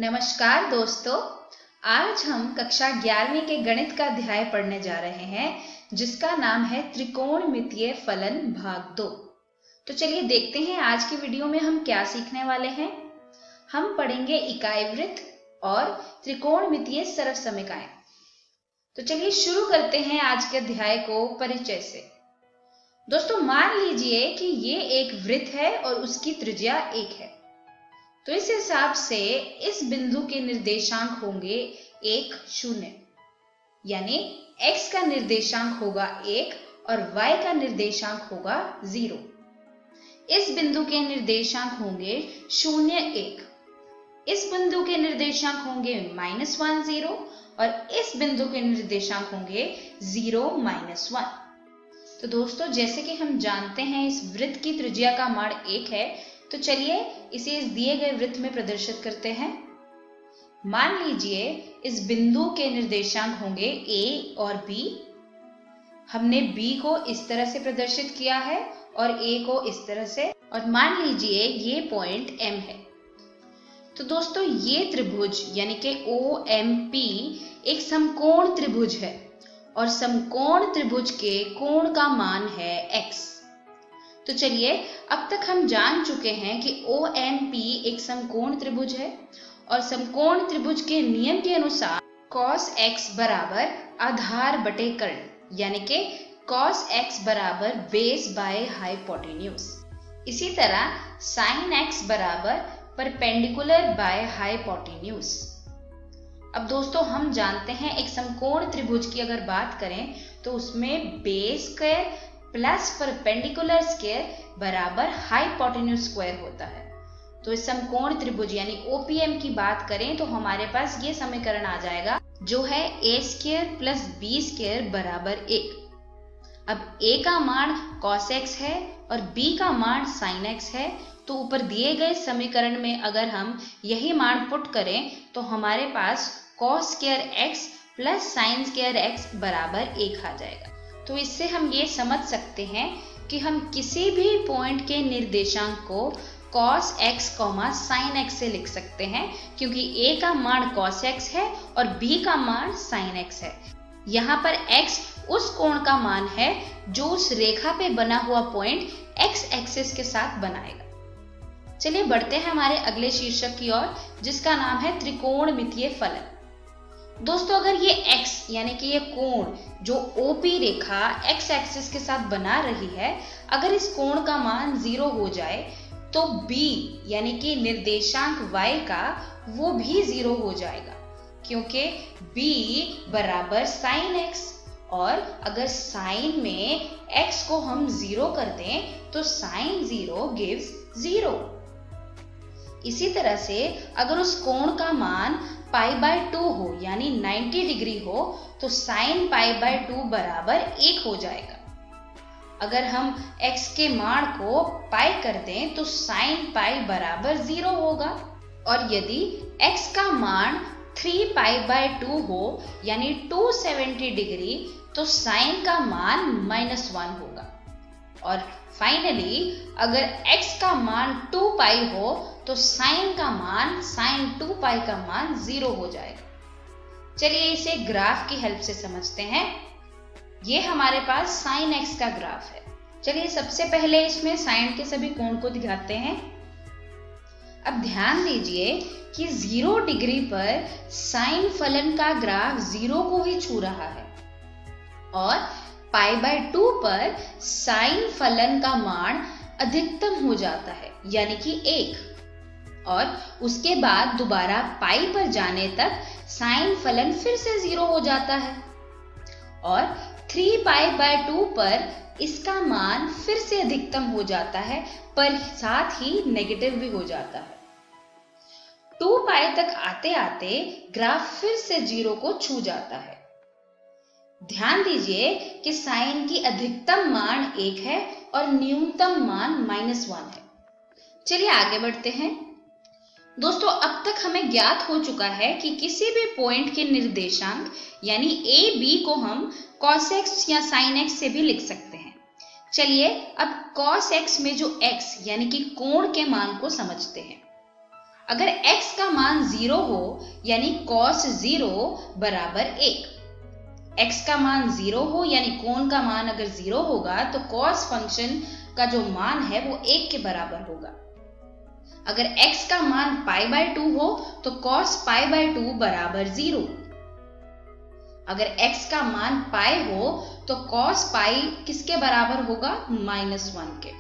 नमस्कार दोस्तों, आज हम कक्षा 11वीं के गणित का अध्याय पढ़ने जा रहे हैं जिसका नाम है त्रिकोणमितीय फलन भाग 2। तो चलिए देखते हैं आज की वीडियो में हम क्या सीखने वाले हैं। हम पढ़ेंगे इकाई वृत्त और त्रिकोणमितीय सरलसमीकाएं। तो चलिए शुरू करते हैं आज के अध्याय को परिचय से। दोस्तों मान लीजिए कि ये एक वृत्त है और उसकी त्रिज्या 1 है। तो इस हिसाब से इस बिंदु के निर्देशांक होंगे 1, 0, यानी x का निर्देशांक होगा 1 और y का निर्देशांक होगा 0। इस बिंदु के निर्देशांक होंगे 0, 1। इस बिंदु के निर्देशांक होंगे -1, 0 और इस बिंदु के निर्देशांक होंगे 0, -1। तो दोस्तों जैसे कि हम जानते हैं इस वृत्त की त्रिज्या का मान 1 है, तो चलिए इसे इस दिए गए वृत्त में प्रदर्शित करते हैं। मान लीजिए इस बिंदु के निर्देशांक होंगे a और b। हमने b को इस तरह से प्रदर्शित किया है और a को इस तरह से, और मान लीजिए ये पॉइंट m है। तो दोस्तों ये त्रिभुज यानी कि OMP एक समकोण त्रिभुज है और समकोण त्रिभुज के कोण का मान है x। तो चलिए अब तक हम जान चुके हैं कि OMP एक समकोण त्रिभुज है और समकोण त्रिभुज के नियम के अनुसार cos x बराबर आधार बटे कर्ण, यानी कि cos x बराबर बेस बाय हाइपोटेन्यूज। इसी तरह sin x बराबर परपेंडिकुलर बाय हाइपोटेन्यूज। अब दोस्तों हम जानते हैं एक समकोण त्रिभुज की अगर बात करें तो उसमें base square plus perpendicular square बराबर हाइपोटेन्यूज स्क्वायर होता है। तो इस समकोण त्रिभुज यानी OPM की बात करें तो हमारे पास ये समीकरण आ जाएगा जो है a² प्लस b² बराबर 1। अब a का मान cos x है और b का मान sin x है, तो ऊपर दिए गए समीकरण में अगर हम यही मान पुट करें तो हमारे पास cos² x plus sin² x बराबर 1 आ जाएगा। तो इससे हम ये समझ सकते हैं कि हम किसी भी पॉइंट के निर्देशांक को cos x, sin x से लिख सकते हैं, क्योंकि a का मान cos x है और b का मान sin x है। यहाँ पर x उस कोण का मान है जो उस रेखा पे बना हुआ पॉइंट x एक्सिस के साथ बनाएगा। चलिए बढ़ते हैं हमारे अगले शीर्षक की ओर जिसका नाम है त्रिकोणमितीय फलन। दोस्तों अगर ये x यानी कि ये कोण जो OP रेखा x एक्सिस के साथ बना रही है, अगर इस कोण का मान 0 हो जाए तो b यानी कि निर्देशांक y का वो भी 0 हो जाएगा, क्योंकि b बराबर sin x, और अगर sin में x को हम 0 कर दें तो sin 0 gives 0। इसी तरह से अगर उस कोण का मान π/2 हो यानी 90 डिग्री हो तो sin π/2 बराबर 1 हो जाएगा। अगर हम x के मान को π कर दें तो sin π बराबर 0 होगा, और यदि x का मान 3π/2 हो यानी 270 डिग्री तो sin का मान -1 होगा, और फाइनली अगर x का मान 2π हो तो sin का मान sin 2π का मान 0 हो जाएगा। चलिए इसे ग्राफ की हेल्प से समझते हैं। ये हमारे पास sin x का ग्राफ है। चलिए सबसे पहले इसमें sin के सभी कोण को दिखाते हैं। अब ध्यान दीजिए कि 0 डिग्री पर sin फलन का ग्राफ 0 को ही छू रहा है और π/2 पर sin फलन का मान अधिकतम हो जाता है यानी कि 1, और उसके बाद दोबारा π पर जाने तक sin फलन फिर से 0 हो जाता है, और 3π/2 पर इसका मान फिर से अधिकतम हो जाता है पर साथ ही नेगेटिव भी हो जाता है। 2π तक आते आते ग्राफ फिर से 0 को छू जाता है। ध्यान दीजिए कि sin की अधिकतम मान 1 है और न्यूनतम मान -1 है। चलिए आगे बढ़ते हैं। दोस्तों अब तक हमें ज्ञात हो चुका है कि किसी भी पॉइंट के निर्देशांक यानी a b को हम cos x या sin x से भी लिख सकते हैं। चलिए अब cos x में जो x यानी कि कोण के मान को समझते हैं। अगर x का मान 0 हो यानी cos 0 बराबर 1। x का मान 0 हो यानी कोण का मान अगर 0 होगा तो cos फंक्शन का जो मान है वो 1 के बराबर होगा। अगर x का मान π/2 हो तो cos π/2 बराबर 0। अगर x का मान π हो तो cos π किसके बराबर होगा? -1 के।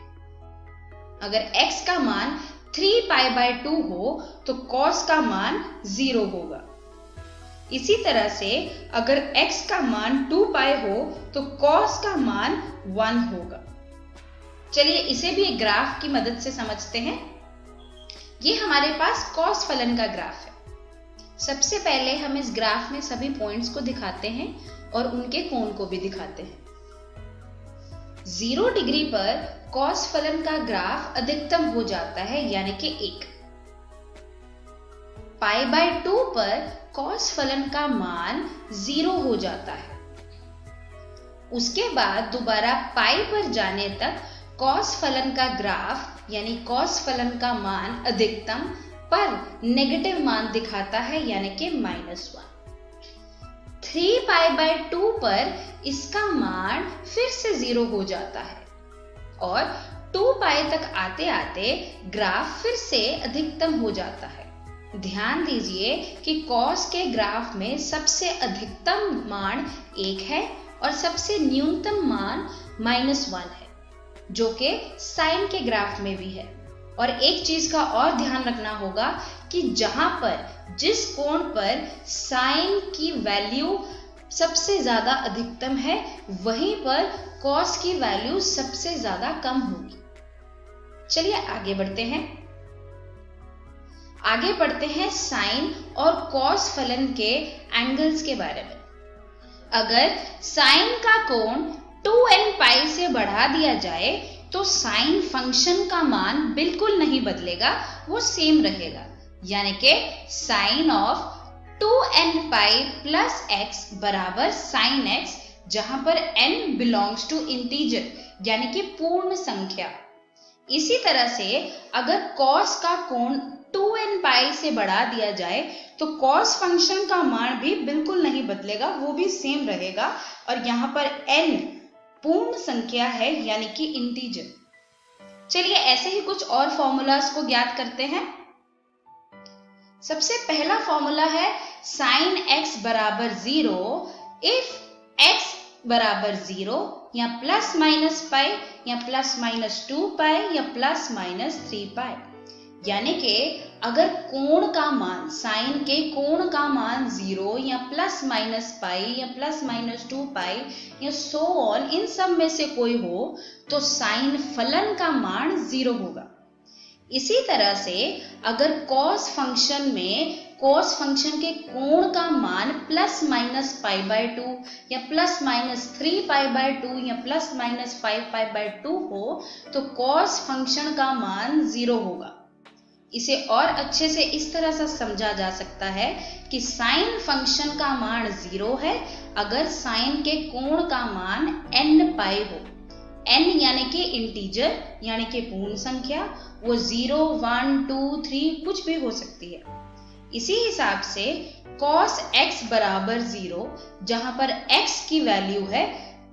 अगर x का मान 3π/2 हो तो cos का मान 0 होगा। इसी तरह से अगर x का मान 2π हो तो cos का मान 1 होगा। चलिए इसे भी एक ग्राफ की मदद से समझते हैं। ये हमारे पास cos फलन का ग्राफ है। सबसे पहले हम इस ग्राफ में सभी पॉइंट्स को दिखाते हैं और उनके कोण को भी दिखाते हैं। 0 डिग्री पर cos फलन का ग्राफ अधिकतम हो जाता है यानी कि 1। π/2 पर cos फलन का मान 0 हो जाता है। उसके बाद दोबारा पाई पर जाने तक cos फलन का ग्राफ यानी cos फलन का मान अधिकतम पर नेगेटिव मान दिखाता है यानी कि -1। 3π/2 पर इसका मान फिर से 0 हो जाता है और 2π तक आते आते ग्राफ फिर से अधिकतम हो जाता है। ध्यान दीजिए कि cos के ग्राफ में सबसे अधिकतम मान 1 है और सबसे न्यूनतम मान -1 है, जो कि साइन के ग्राफ में भी है। और एक चीज का और ध्यान रखना होगा कि जहां पर जिस कोण पर साइन की वैल्यू सबसे ज्यादा अधिकतम है वहीं पर cos की वैल्यू सबसे ज्यादा कम होगी। चलिए आगे बढ़ते हैं। आगे पढ़ते हैं साइन और cos फलन के एंगल्स के बारे में। अगर साइन का कोण 2nπ से बढ़ा दिया जाए तो साइन फंक्शन का मान बिल्कुल नहीं बदलेगा, वो सेम रहेगा। यानी कि sine of 2nπ plus x बराबर साइन x, जहां पर n बिलोंग्स टू इंटीजर यानी कि पूर्ण संख्या। इसी तरह से अगर cos का कोण 2nπ से बढ़ा दिया जाए तो cos फंक्शन का मान भी बिल्कुल नहीं बदलेगा, वो भी सेम रहेगा। और यहाँ पर n पूर्ण संख्या है यानी कि इंटीजर। चलिए ऐसे ही कुछ और फॉर्मूलाज को ज्ञात करते हैं। सबसे पहला फॉर्मूला है साइन x बराबर 0 इफ x बराबर 0 या प्लस माइनस π या प्लस माइनस 2π या प्लस माइनस 3π। यानी कि अगर कोण का मान, साइन के कोण का मान 0 या प्लस माइनस π या प्लस माइनस 2π या सो ऑन, इन सब में से कोई हो तो साइन फलन का मान 0 होगा। इसी तरह से अगर cos फंक्शन में cos फंक्शन के कोण का मान प्लस माइनस π/2 या प्लस माइनस 3π/2 या प्लस माइनस 5π/2 हो तो cos फंक्शन का मान 0 होगा। इसे और अच्छे से इस तरह से समझा जा सकता है कि साइन फंक्शन का मान 0 है अगर साइन के कोण का मान nπ हो। n यानी कि इंटीजर यानी कि पूर्ण संख्या, वो 0, 1, 2, 3 कुछ भी हो सकती है। इसी हिसाब से cos x बराबर 0, जहां पर x की वैल्यू है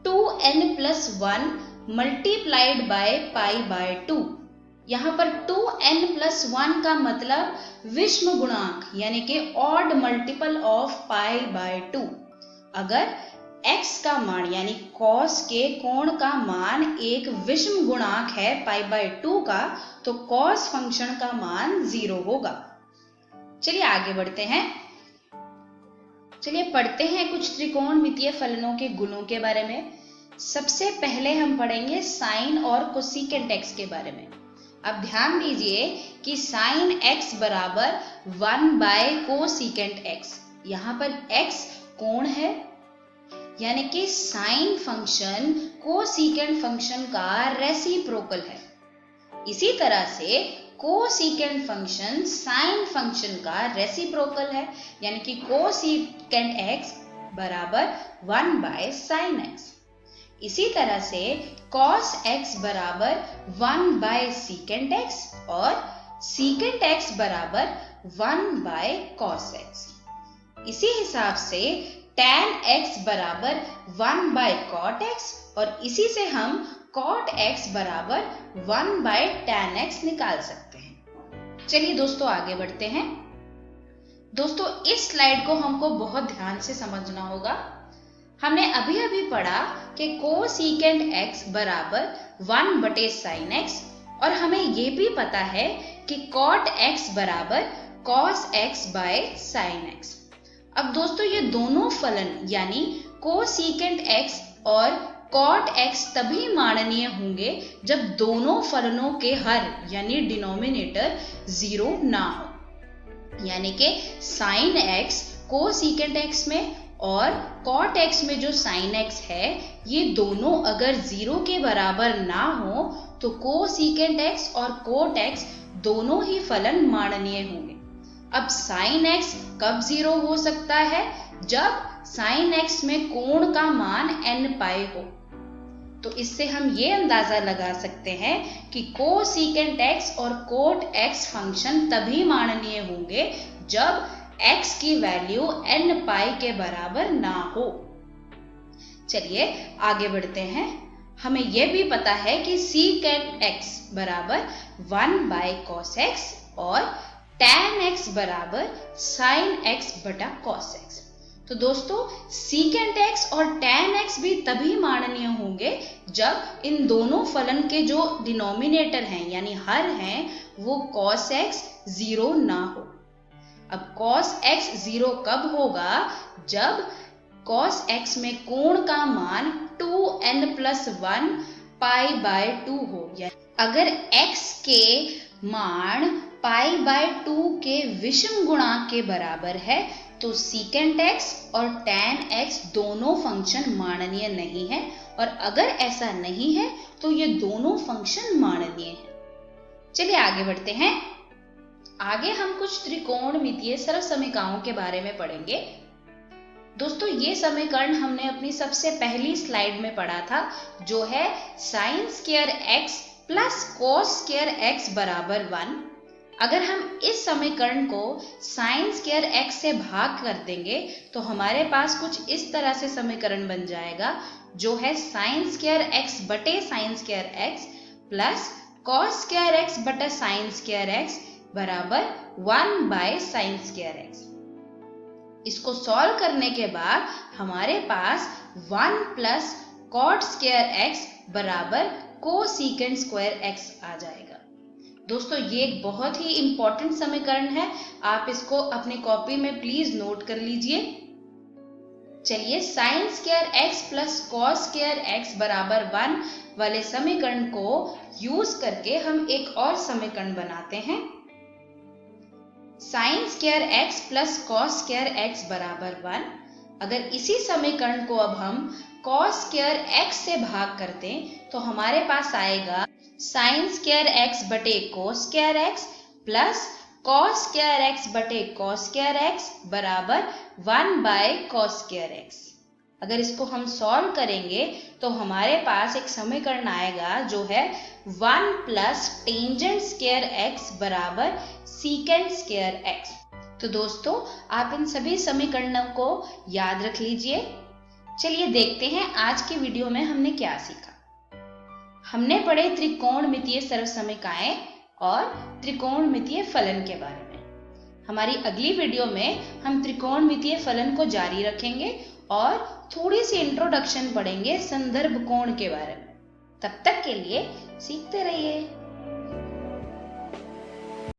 2n+1 मल्टीप्लाइड बाय π/2। यहाँ पर 2n+1 का मतलब विषम गुणांक यानी कि ऑड मल्टीपल ऑफ π/2। अगर x का मान यानी cos के कोण का मान एक विषम गुणांक है π/2 का तो cos फंक्शन का मान 0 होगा। चलिए आगे बढ़ते हैं। चलिए पढ़ते हैं कुछ त्रिकोणमितीय फलनों के गुणों के बारे में। सबसे पहले हम पढ़ेंगे साइन और कोसेकेंट x के बारे में। अब ध्यान दीजिए कि साइन x बराबर 1/कोसेकेंट x। यहाँ पर x कोण है यानी कि साइन फंक्शन कोसेकेंट फंक्शन का रेसिप्रोकल है। इसी तरह से कोसेकेंट फंक्शन साइन फंक्शन का रेसिप्रोकल है यानी कि कोसेकेंट x बराबर 1/sin x। इसी तरह से cos x बराबर 1/secant x और secant x बराबर 1 बाय cos x। इसी हिसाब से tan x बराबर 1 बाय cot x और इसी से हम cot x बराबर 1 बाय tan x निकाल सकते हैं। चलिए दोस्तों आगे बढ़ते हैं। दोस्तों इस स्लाइड को हमको बहुत ध्यान से समझना होगा। हमने अभी अभी पढ़ा कि कोसेकेंट x बराबर 1 बटे sin x और हमें ये भी पता है कि cot x बराबर cos x by sin x। अब दोस्तों ये दोनों फलन यानी कोसेकेंट x और cot x तभी माननीय होंगे जब दोनों फलनों के हर यानी डिनोमिनेटर 0 ना हो, यानी कि sin x कोसेकेंट x में और cot x में जो sin x है ये दोनों अगर 0 के बराबर ना हो तो कोसेकेंट x और cot x दोनों ही फलन माननीय होंगे। अब sin x कब 0 हो सकता है? जब sin x में कोण का मान n पाई हो। तो इससे हम ये अंदाजा लगा सकते हैं कि कोसेकेंट x और cot x फंक्शन तभी माननीय होंगे जब x की वैल्यू n पाई के बराबर ना हो। चलिए आगे बढ़ते हैं। हमें यह भी पता है कि secant x बराबर 1 बाय cos x और tan x बराबर sin x बटा cos x। तो दोस्तों secant x और tan x भी तभी माननीय होंगे जब इन दोनों फलन के जो डिनोमिनेटर हैं यानी हर हैं वो cos x 0 ना हो। अब cos x 0 कब होगा? जब cos x में कोण का मान 2n+1 पाई बाय 2 हो। अगर x के मान पाई बाय 2 के विषम गुणांक के बराबर है तो secant x और tan x दोनों फंक्शन माननीय नहीं है, और अगर ऐसा नहीं है तो ये दोनों फंक्शन माननीय हैं। चलिए आगे बढ़ते हैं। आगे हम कुछ त्रिकोणमितीय सर्वसमीकरणों के बारे में पढ़ेंगे। दोस्तों ये समीकरण हमने अपनी सबसे पहली स्लाइड में पढ़ा था, जो है sin square x plus cos square x बराबर 1। अगर हम इस समीकरण को sin स्क्वायर x से भाग कर देंगे तो हमारे पास कुछ इस तरह से समीकरण बन जाएगा, जो है sin स्क्वायर x बटे sin square x plus cos square x बटा sin स्क्वायर x बराबर 1 बाय sin स्क्वायर x। इसको सॉल्व करने के बाद हमारे पास 1 प्लस cot स्क्वायर x बराबर कोसेकेंट स्क्वायर x आ जाएगा। दोस्तों ये एक बहुत ही इंपॉर्टेंट समीकरण है, आप इसको अपनी कॉपी में प्लीज नोट कर लीजिए। चलिए sin square x plus cos square x बराबर 1 वाले समीकरण को यूज करके हम एक और समीकरण बनाते हैं। sin square x plus cos square x बराबर 1। अगर इसी समीकरण को अब हम cos स्क्वायर x से भाग करते हैं तो हमारे पास आएगा sin स्क्वायर x बटे cos square x plus cos square x बटे cos स्क्वायर x बराबर 1 बाय cos स्क्वायर x। अगर इसको हम सॉल्व करेंगे तो हमारे पास एक समीकरण आएगा, जो है 1 प्लस टेंजेंट स्क्वायर x बराबर सीकेंट स्क्वायर x। तो दोस्तों आप इन सभी समीकरणों को याद रख लीजिए। चलिए देखते हैं आज की वीडियो में हमने क्या सीखा। हमने पढ़े त्रिकोणमितीय सर्वसमीकरण और त्रिकोणमितीय फलन के बारे में। हमारी अगली वीडियो में हम त्रिकोणमितीय फलन को जारी रखेंगे और थोड़ी सी इंट्रोडक्शन पढ़ेंगे संदर्भ कोण के बारे में। तब तक के लिए सीखते रहिए।